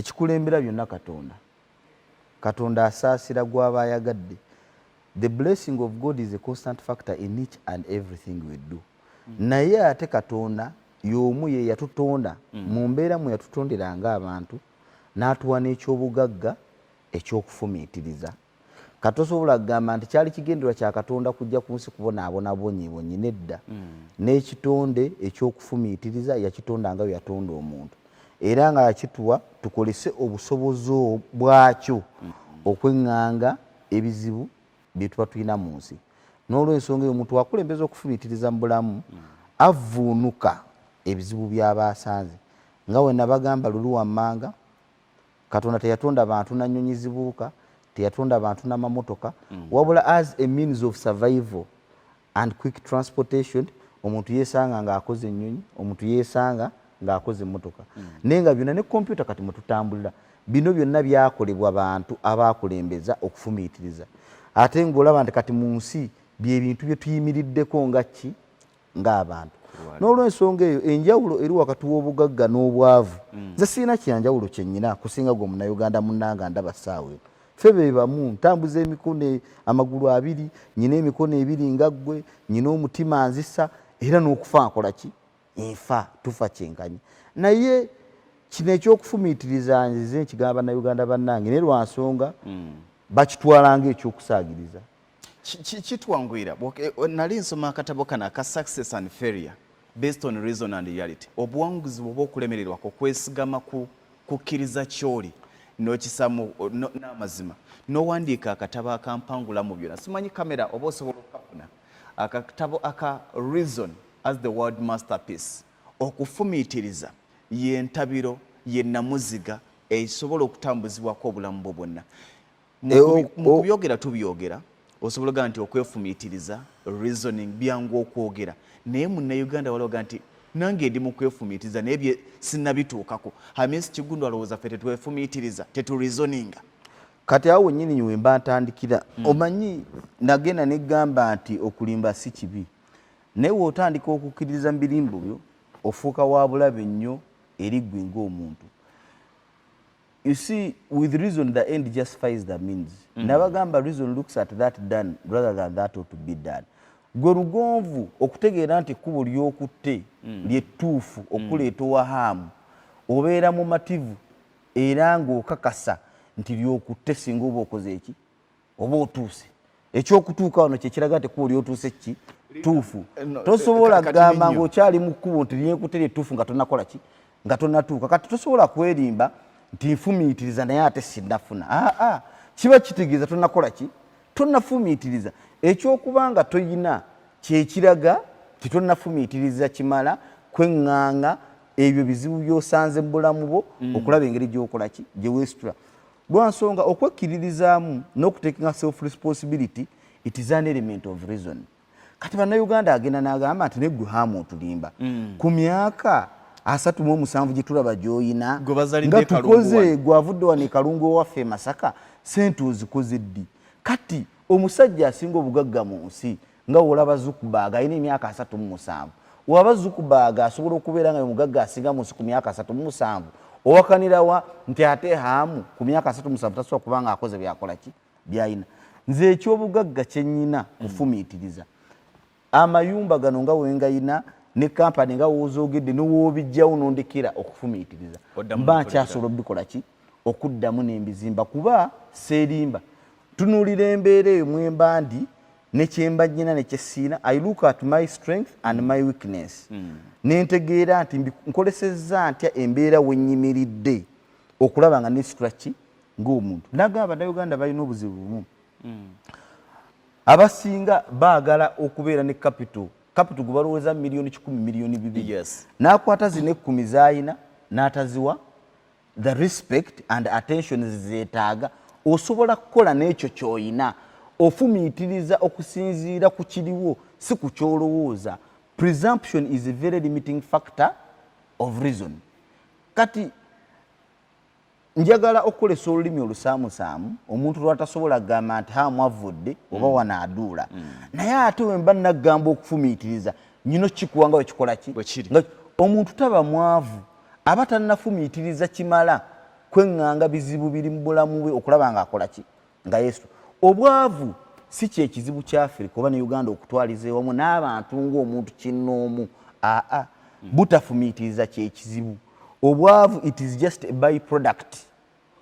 ekikulembera byonna Katonda. Katonda asaasira gw'aba ayagadde. The blessing of God is a constant factor in each and everything we do. Naye ate Katonda y'omu ye yatutonda mu mbeera mu yatutondera ng'abantu n'atuwa n'ekyobugagga ekyokufumiitiriza. Katosobola kugamba nti kyali kigendererwa kya Katonda kujja ku nsi kubonaabona bonnyibonnyi nedda. N'ekitonde ekyokufumiitiriza yakitonda nga yatonda omuntu. Era nga yakituwa tukolese obusobozi bwakyo okweŋŋanga ebizibu bye tuba tulina mu nsi. N'olw'ensonga eyo omuntu wakulembeza okufumiitiriza mu bulamu avuunuka ebizibu by'aba asanze. Nga we nabagamba lulu wammanga, Katonda teyatonda bantu na nnyonyi zibuuka, teyatonda bantu n'amamotoka, wabula as a means of survival and quick transportation, omuntu yeesanga ng'akoze ennyonyi, omuntu yeesanga ng'akoze emmotoka. Naye nga byonna ne kompyuta kati mwe tutambulira, bino byonna byakolebwa bantu abaakulembeza okufumiitiriza. Ate ng'olaba nti kati mu nsi bye bintu bye tuyimiriddeko nga ki ng'abantu. N'olw'ensonga eyo enjawulo eri wakati w'obugagga n'obwavu. Nze sirina kyanjawulo kye nnyina kusinga gwe Munnayuganda munnanga ndaba ssaawa eno. Ffe be bamu ntambuza emikono amagulu abiri, nyina emikono ebiri nga ggwe, nyina omutima nzisa, era n'okufa nkola ki? Nfa, tufa kyenkanye. Naye kino ekyokufumiitiriza nzize nkigamba Bannayuganda bannange naye lwa nsonga bakitwala ng'ekyokusaagiriza. Kitwangwira nali nsoma akatabo kana aka Success and Failure based on reason and reality. Obuwanguzi bwoba okulemererwako kwesigama kukkiriza kyoli n'okisamu n'amazima. N'owandiika akatabo akampangula mu byonna. Simanyi kamera oba osobola okukafuna. Akatabo aka Reason as the World Masterpiece. Okufumiitiriza ye ntabiro ye namuziga esobola okutambuzibwako obulamu bwo bwonna. Mu kubyogera tubyogera osobola nti okwefumiitiriza reasoning byangu okwogera. Naye Munnayuganda walaga nti nange ndi mu kwefumiitiriza naye bye sinnabituukako. Hamisi Kigundo alowooza ffe tetwefumiitiriza tetureasoninga. Kati awo nnyini nyiwe mba ntandikira. Omanyi nagenda ne gamba nti okulimba si kibi. Naye w'otandika okukkiririza mu birimbo byo ofuuka wa bulabe nnyo eri ggwe ng'omuntu. You see, with reason the end justifies the means. Nabagamba reason looks at that done rather than that ought to be done. Gwe lugonvu okutegeera nti ekkubo ly'okutte lyettuufu okuleeta owahaamu obeera mu mativu era ng'okakasa nti ly'okutte singa oba okoze eki oba otuuse. Ekyokutuuka wano kye kiraga nti ekkubo ly'otuuse ki tuufu. Tosobola kugamba ng'okyali mu kkubo nti lyekutte lyettuufu nga tonnakola ki nga tonnatuuka. Kati tosobola kwerimba nti nfumiitiriza naye ate sinnafuna. Kiba kitegeeza tonnakola ki tonnafumiitiriza. Ekyokubanga toyina kyekiraga ti tonnafumiitiriza kimala kweŋŋanga ebyo bizibu by'osanze mu bulamu bwo okulaba engeri gy'okola ki gye weesitula. Lwa nsonga okwekkiririzaamu n'okutekinga self responsibility it is an element of reason. Kati Bannayuganda agenda n'agamba nti neggwe haamu otulimba. Ku myaka 37 gye tulaba gy'oyina nga tukoze gwavudde wano e Kalungu ewaffe Masaka sente ozikoze ddi? Kati omusajja asinga obugagga mu nsi nga olaba Zuckerberg alina emyaka 37. Waba Zuckerberg asobola okubeera nga omugagga asinga mu nsi ku myaka 37. Owakanirawa nti ate haamu ku myaka 37 tasobola kubanga akoze byakola ki byayina. Nze ekyobugagga kye nnyina kufumiitiriza. Amayumba gano nga wengayina ne kampani nga wozoogedde n'owoobijjawo n'ondekera okufumiitiriza. Mba nkyasobola obikola ki okuddamu n'embizimba kuba seerimba. Tunuulira embeera eyo mwemba ndi ne kyemba nnyina ne kyesiina. I look at my strength and my weakness. Nentegeera nti nkolesezza ntya embeera we nnyimiridde okulaba nga nesitula ki ng'omuntu. Nagamba Bannayuganda balina obuzibu bumu. Abasinga baagala okubeera ne capital gwe balowooza miliyoni 10 miliyoni 2. N'akwata zino 10 z'ayina n'ataziwa the respect and attention zeetaaga. Osobola kukola n'ekyo ky'oyina ofumiitiriza okusinziira ku kiriwo si ku ky'olowooza. Presumption is a very limiting factor of reason. Kati njagala okukolesa olulimi olusaamusaamu omuntu lwatasobola kugamba nti haamu avudde oba wanaaduula. Naye ate we mba nagamba okufumiitiriza nyino kikuwanga we kikola ki? Omuntu taba mwavu aba tannafumiitiriza kimala kweŋŋanga bizibu biri mu bulamu bwe okulaba ng'akola ki nga Yesu. Obwavu si kyekizibu kya Afrika oba ne Uganda okutwaliza ewamu n'abantu ng'omuntu kinnoomu. Butafumiitiriza kyekizibu. Obwavu it is just a byproduct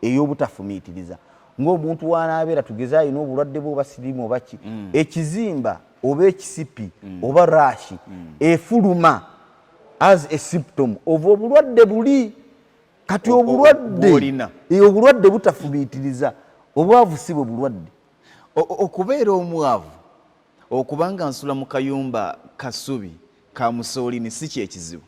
ey'obutafumiitiriza. Ng'omuntu w'anaabeera tugeze alina obulwadde bwe oba siriimu oba ki, ekizimba oba ekisipi oba rashi efuluma as a symptom of obulwadde buli. Kati obulwadde butafumiitiriza, obwavu si bwe bulwadde. Okubeera omwavu okubanga nsula mu kayumba kasubi ka musoolini si kyekizibu.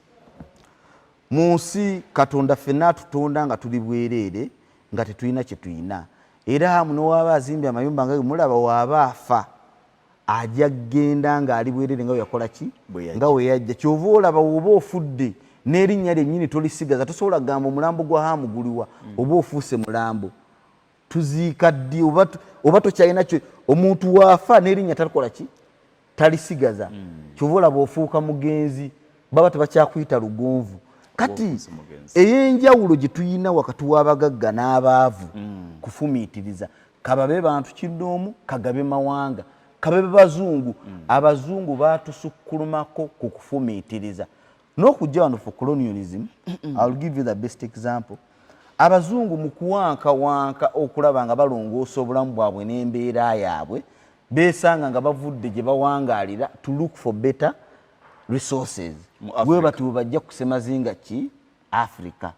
Mu nsi Katonda ffenna atutonda nga tuli bwereere nga tetulina kye tulina. Era muno waba azimbye amayumba nga mulaba waba afa ajja genda ng'ali bwereere nga yakola ki nga we yajja. Kyova olaba woba ofudde n'erinnya lyennyini tolisigaza, tosobola kugamba omulambo gwa Hamu guliwa oba ofuuse mulambo. Tuziika ddi oba tokyalina kyo. Omuntu waafa n'erinnya takola ki talisigaza. Kyova olaba ofuuka mugenzi, baba tebakyakuyita lugonvu. Kati ey'enjawulo gye tuyina wakati w'abagagga n'abaavu kufumiitiriza, kababe bantu kinnoomu, kagabe mawanga, kababe bazungu. Abazungu baatusukkulumako ku kufumiitiriza. N'okujja wano for colonialism, I'll give you the best example. Abazungu mu kuwankawanka okulaba nga balongoosa obulamu bwabwe n'embeera yaabwe, beesanga nga bavudde gye bawangaalira to look for better resources. Bwe bati bwe bajja kusemazinga ki Africa.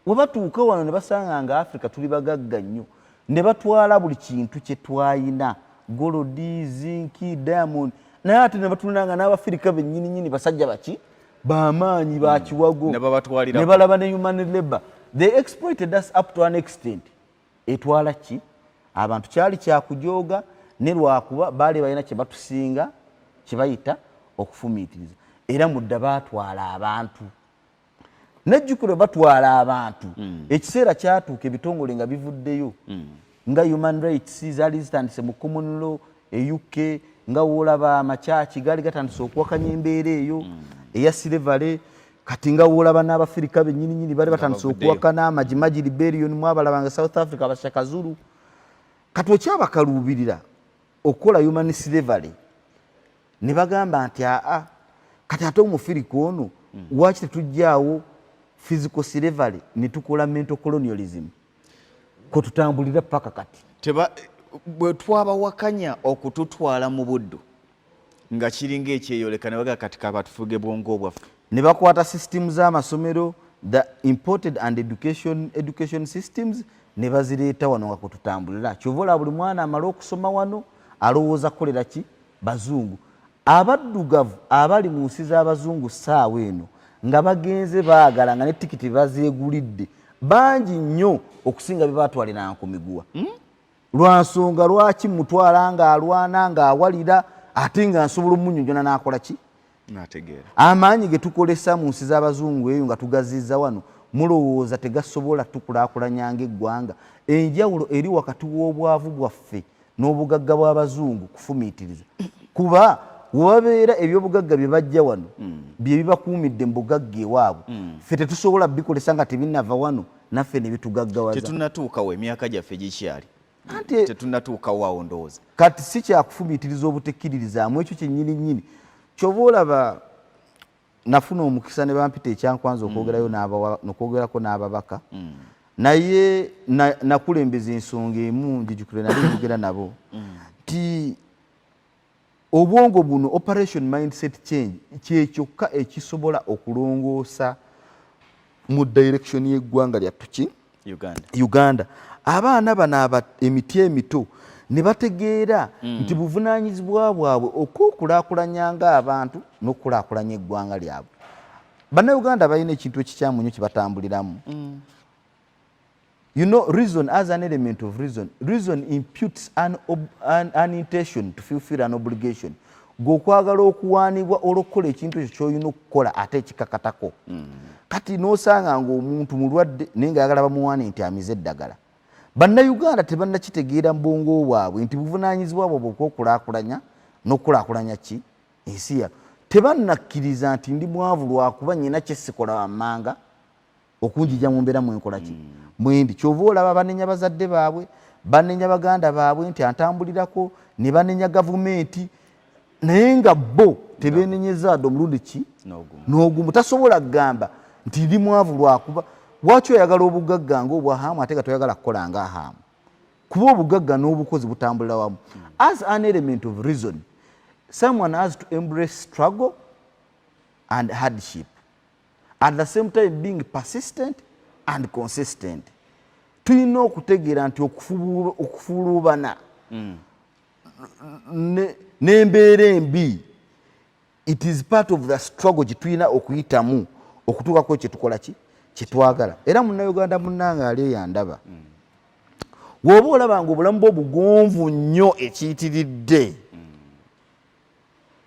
Bwe batuuka wano ne basanga nga Africa tuli bagagga nnyo, ne batwala buli kintu kye twayina, golodi, zinki, diamond, naye ate ne batulanga n'Abafirika bennyini basajja baki bamaanyi ba kiwago, ne balaba ne human labor. They exploited us up to an extent. Etwala ki abantu kyali kyakujooga ne lwakuba baali balina kye batusinga kye bayita okufumiitiriza. Era mudda baatwala abantu. Nejjukiro batwala abantu. Ekiseera kyatuuka ebitongole nga bivuddeyo. Nga human rights zaali zitandise mu common law UK, nga woolaba amakyaki gaali gatandise okuwakanya embeera eyo eya slavery. Kati nga woolaba n'Abafirika bennyini baali batandise okuwakana Maji rebellion mu abalabanga South Africa Abashaka Zulu. Kati okyabakaluubirira okukola human slavery ne bagamba nti kati ate Omufirika ono lwaki tetujjaawo physical slavery ne tukola mental colonialism ko tutambulira paka kati. Bwe twabawakanya okututwala mu buddu nga kiringa ekyeyoleka ne baga kati kabatufuge bwongo bwaffe. Ne bakwata system z'amasomero, the imported and education systems, ne bazireeta wano nga kututambulira. Kyovola buli mwana amala okusoma wano alowooza kukolera ki bazungu. Abaddugavu abali mu nsi z'abazungu ssaawa eno nga bagenze baagala nga ne tikiti bazeegulidde bangi nnyo okusinga bye baatwaliranga ku miguwa. Lwa nsonga lwaki mutwala ng'alwana ng'awalira ate nga nsobola omunnyonnyona n'akola ki n'ategeera. Amaanyi ge tukolesa mu nsi z'abazungu eyo nga tugazizza wano mulowooza tegasobola tukulaakulanya ng'eggwanga. Enjawulo eri wakati w'obwavu bwaffe n'obugagga bw'abazungu kufumiitiriza. Kuba wabeera ebyobugagga bye bajja wano bye bibakuumidde mu bugagga ewaabwe, ffe tetusobola bikolesa nga tebinnava wano naffe ne bitugaggawaza. Tetunnatuukawo emyaka gyaffe gikyali. Tetunnatuukawo awo ndowooza. Kati si kyakufumiitiriza obutekkiririzaamu ekyo kyennyini. Kyova olaba nafuna omukisa ne bampita ekyankwanza okwogerako n'ababaka, naye nakulembeza ensonga emu njijukire nali njogera nabo nti obwongo buno operation mindset change kyekyokka ekisobola okulongoosa mu direction y'eggwanga lyattu ki Uganda. Abaana bano emiti emito ne bategeera nti buvunaanyizibwa bwabwe okwokulaakulanya ng'abantu n'okulaakulanya eggwanga lyabwe. Bannayuganda balina ekintu ekikyamu nnyo kye batambuliramu. You know, reason as an element of reason imputes an intention to fulfill an obligation. Gwokwagala okuwaanibwa olw'okukola ekintu ekyo ky'olina okukola ate ekikakatako. Kati n'osanga ng'omuntu mulwadde naye ng'ayagala bamuwaane nti amize eddagala. Bannayuganda tebannakitegeera mu bwongo bwabwe nti buvunaanyizibwa bwabwe okwokulaakulanya n'okulaakulanya ki ensi yaffe. Tebannakkiriza nti ndi mwavu lwakuba nnyina kye sikola wammanga okunjija mu mbeera mwenkola ki mwendi kyova olaba banenya bazadde baabwe banenya baganda baabwe nti antambulirako ne banenya gavumenti naye nga bo tebenenyeza adde omulundi ki n'ogumu tasobola kugamba nti ndi mwavu lwakuba lwaki oyagala obugagga ng'obwa haamu ate nga toyagala kukola nga haamu kuba obugagga n'obukozi butambulira wamu as an element of reason someone has to embrace struggle and hardship at the same time being persistent and consistent. Tulina okutegeera nti okufulubana n'embeera embi it is part of the struggle gye tulina okuyitamu okutuukako kyetukola ki kyetwagala. Era munnayuganda munnange ali yandaba bw'oba olaba nga obulamu bwo bugonvu nnyo ekiyitiridde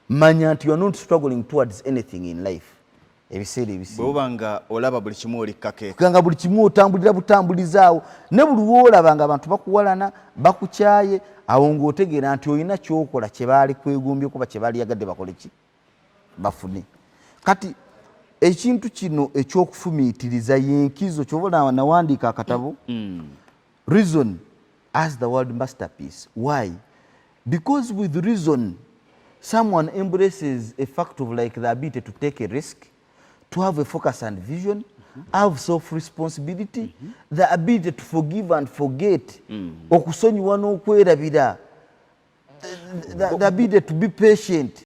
manya nti you are not struggling towards anything in life. Ebiseera ebisinga bw'oba nga olaba buli kimu olikkako nga buli kimu otambulira butambulizaawo ne buli lw'olaba nga abantu bakuwalana bakukyaye awo ng'otegeera nti olina kyokola kye baali kwegombye kuba kye baali yagadde bakole ki bafune. Kati ekintu kino ekyokufumiitiriza yenkizo kyova nawandiika akatabo Reason as the world masterpiece. Why? Because with reason someone embraces a fact of like the ability to take a risk, to have a focus and vision, have self-responsibility, the ability to forgive and forget, okusonyiwa n'okwerabira, the ability to be patient.